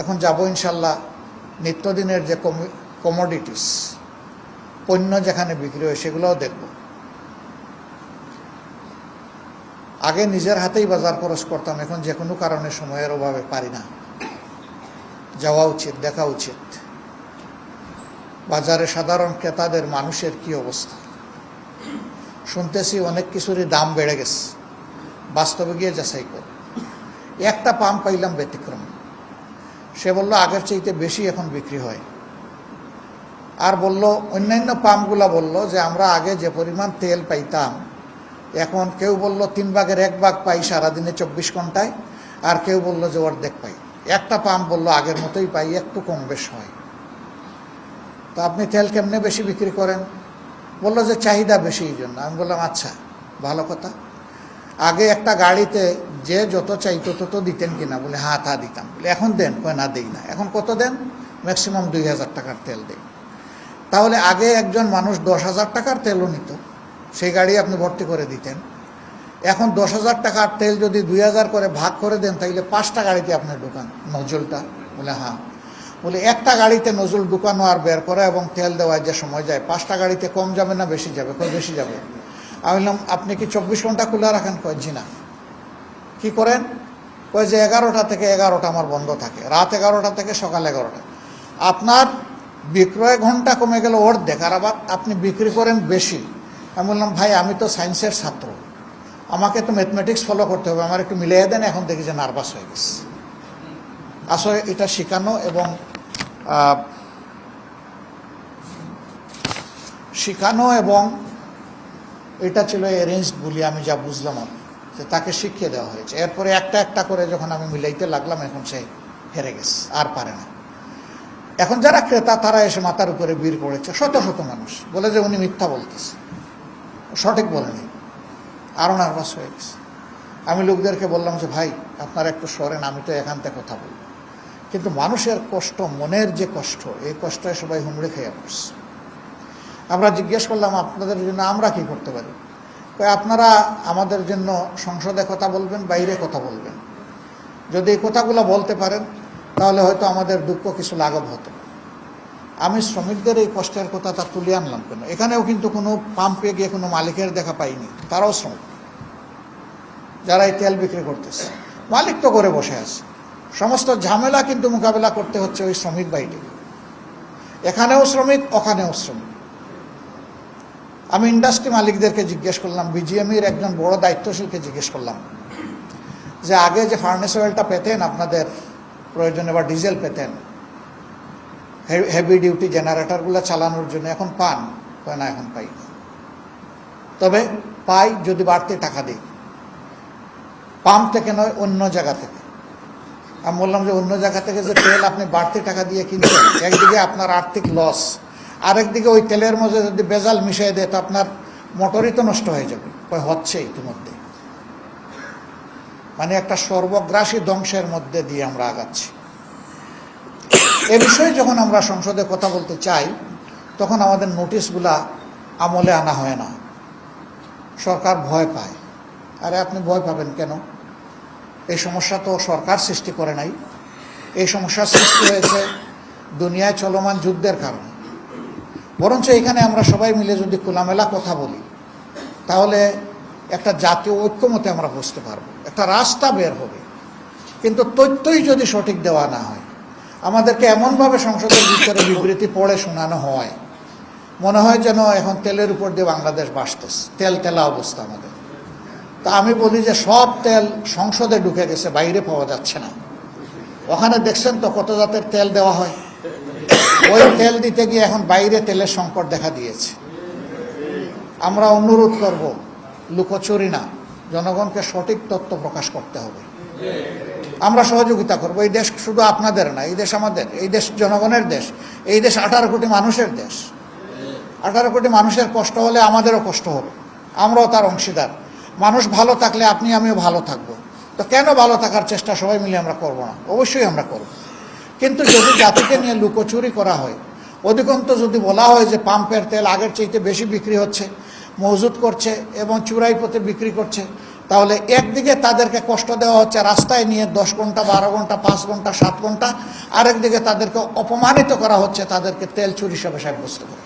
এখন যাব ইনশাল্লাহ নিত্যদিনের যে কমোডিটিস পণ্য যেখানে বিক্রি হয় সেগুলোও দেখব। আগে নিজের হাতেই বাজার খরচ করতাম, এখন যে কোনো কারণে সময়ের অভাবে পারি না। যাওয়া উচিত, দেখা উচিত বাজারে সাধারণ ক্রেতাদের মানুষের কি অবস্থা। শুনতেছি অনেক কিছুরই দাম বেড়ে গেছে, বাস্তবে গিয়ে যাচাই কর। একটা পাম পাইলাম ব্যতিক্রম, সে বলল আগের চাইতে বেশি এখন বিক্রি হয়। আর বলল অন্যান্য পামগুলা বলল যে আমরা আগে যে পরিমাণ তেল পাইতাম এখন কেউ বলল 3 ভাগের 1 ভাগ পাই সারাদিনে 24 ঘন্টায়, আর কেউ বলল যে অর্ধেক পাই। একটা পাম বলল আগের মতোই পাই, একটু কম বেশ হয়। তো আপনি তেল কেমনে বেশি বিক্রি করেন? বললো যে চাহিদা বেশি এই জন্য। আমি বললাম আচ্ছা ভালো কথা, আগে একটা গাড়িতে যে যত চাইতো তত দিতেন কিনা? বলে হ্যাঁ তা দিতাম। বলে এখন দেন? কয় না দেই না। এখন কত দেন? ম্যাক্সিমাম 2000 টাকার তেল দেই। তাহলে আগে একজন মানুষ 10,000 টাকার তেলও নিত, সেই গাড়ি আপনি ভর্তি করে দিতেন। এখন 10,000 টাকার তেল যদি 2000 করে ভাগ করে দেন তাইলে 5টা গাড়িতে আপনার ঢুকান নজলটা। বলে হ্যাঁ। বলে একটা গাড়িতে নজল ঢুকানো আর বের করা এবং তেল দেওয়ার যে সময় যায় 5টা গাড়িতে কম যাবে না বেশি যাবে? কয় বেশি যাবে। আমি বললাম আপনি কি 24 ঘন্টা খোলা রাখেন? কয় জি না। কি করেন? কয় যে 11টা থেকে 11টা আমার বন্ধ থাকে, রাত 11টা থেকে সকাল 11টা। আপনার বিক্রয় ঘন্টা কমে গেল অর্ধেক, আর আবার আপনি বিক্রি করেন বেশি। আমি বললাম ভাই আমি তো সায়েন্সের ছাত্র, আমাকে তো ম্যাথমেটিক্স ফলো করতে হবে, আমার একটু মিলিয়ে দেন। এখন দেখি যে নার্ভাস হয়ে গেছে। আসলে এটা শেখানো এবং এটা ছিল অ্যারেঞ্জড বলি আমি যা বুঝলাম, যে তাকে শিখিয়ে দেওয়া হয়েছে। এরপরে একটা একটা করে যখন আমি মিলাইতে লাগলাম এখন সে হেরে গেছে, আর পারে না। এখন যারা ক্রেতা তারা এসে মাথার উপরে বীর করেছে, শত শত মানুষ বলে যে উনি মিথ্যা বলতেছে, সঠিক বলেনি। আরও নার্ভাস হয়ে গেছে। আমি লোকদেরকে বললাম যে ভাই আপনারা একটু সরেন, আমি তো এখান থেকে কথা বলব। কিন্তু মানুষের কষ্ট, মনের যে কষ্ট, এই কষ্টে সবাই হুমড়ে খেয়ে পড়ছে। আমরা জিজ্ঞেস করলাম আপনাদের জন্য আমরা কি করতে পারি? আপনারা আমাদের জন্য সংসদে কথা বলবেন, বাইরে কথা বলবেন। যদি এই কথাগুলো বলতে পারেন তাহলে হয়তো আমাদের দুঃখ কিছু লাঘব হতো। আমি শ্রমিকদের এই কষ্টের কথাটা তুলে আনলাম কেন? এখানেও কিন্তু কোনো পাম্পে গিয়ে কোনো মালিকের দেখা পাইনি, তারাও শ্রমিক। যারা এই তেল বিক্রি করতেছে মালিক তো করে বসে আছে, সমস্ত ঝামেলা কিন্তু মোকাবেলা করতে হচ্ছে ওই শ্রমিক ভাইটিকে। এখানেও শ্রমিক, ওখানেও শ্রমিক। আমি ইন্ডাস্ট্রি মালিকদেরকে জিজ্ঞেস করলাম, বিজিএমইর একজন বড় দায়িত্বশীলকে জিজ্ঞেস করলাম যে আগে যে ফার্নেস অয়েলটা পেতেন আপনাদের প্রয়োজনে বা ডিজেল পেতেন হেভি ডিউটি জেনারেটরগুলো চালানোর জন্য, এখন পান? না এখন পাই, তবে পাই যদি বাড়তি টাকা দিই। পাম্প থেকে নয়, অন্য জায়গা থেকে। আমি বললাম যে অন্য জায়গা থেকে যে তেল আপনি বাড়তি টাকা দিয়ে কিনছেন, একদিকে আপনার আর্থিক লস, আরেকদিকে ওই তেলের মধ্যে যদি বেজাল মিশিয়ে দেয় তো আপনার মোটরই তো নষ্ট হয়ে যাবে। হচ্ছে ইতিমধ্যে, মানে একটা সর্বগ্রাসী ধ্বংসের মধ্যে দিয়ে আমরা আগাচ্ছি। এ বিষয়ে যখন আমরা সংসদে কথা বলতে চাই তখন আমাদের নোটিশগুলা আমলে আনা হয় না, সরকার ভয় পায়। আরে আপনি ভয় পাবেন কেন? এই সমস্যা তো সরকার সৃষ্টি করে নাই, এই সমস্যার সৃষ্টি হয়েছে দুনিয়ায় চলমান যুদ্ধের কারণে। বরঞ্চ এখানে আমরা সবাই মিলে যদি খোলামেলা কথা বলি তাহলে একটা জাতীয় ঐক্যমতে আমরা বুঝতে পারবো, একটা রাস্তা বের হবে। কিন্তু তথ্যই যদি সঠিক দেওয়া না হয়, আমাদেরকে এমনভাবে সংসদের ভিতরে বিবৃতি পড়ে শোনানো হয়, মনে হয় যেন এখন তেলের উপর দিয়ে বাংলাদেশ বাসতেছে, তেলা অবস্থা আমাদের। তা আমি বলি যে সব তেল সংসদে ঢুকে গেছে, বাইরে পাওয়া যাচ্ছে না। ওখানে দেখছেন তো কত জাতের তেল দেওয়া হয়, ওই তেল দিতে গিয়ে এখন বাইরে তেলের সংকট দেখা দিয়েছে। আমরা অনুরোধ করব, লুকোচুরি না, জনগণকে সঠিক তথ্য প্রকাশ করতে হবে। আমরা সহযোগিতা করব। এই দেশ শুধু আপনাদের না, এই দেশ আমাদের, এই দেশ জনগণের দেশ, এই দেশ 18 কোটি মানুষের দেশ। 18 কোটি মানুষের কষ্ট হলে আমাদেরও কষ্ট হবে, আমরাও তার অংশীদার। মানুষ ভালো থাকলে আপনি আমিও ভালো থাকবো। তো কেন ভালো থাকার চেষ্টা সবাই মিলে আমরা করব না? অবশ্যই আমরা করব। কিন্তু যদি জাতিকে নিয়ে লুকোচুরি করা হয়, অধিকন্ত যদি বলা হয় যে পাম্পের তেল আগের চাইতে বেশি বিক্রি হচ্ছে, মজুত করছে এবং চুরাই পথে বিক্রি করছে, তাহলে একদিকে তাদেরকে কষ্ট দেওয়া হচ্ছে, রাস্তায় নিয়ে 10 ঘন্টা 12 ঘন্টা 5 ঘন্টা 7 ঘন্টা, আরেকদিকে তাদেরকে অপমানিত করা হচ্ছে, তাদেরকে তেল চুরি হিসাবে সাব্যস্ত করে।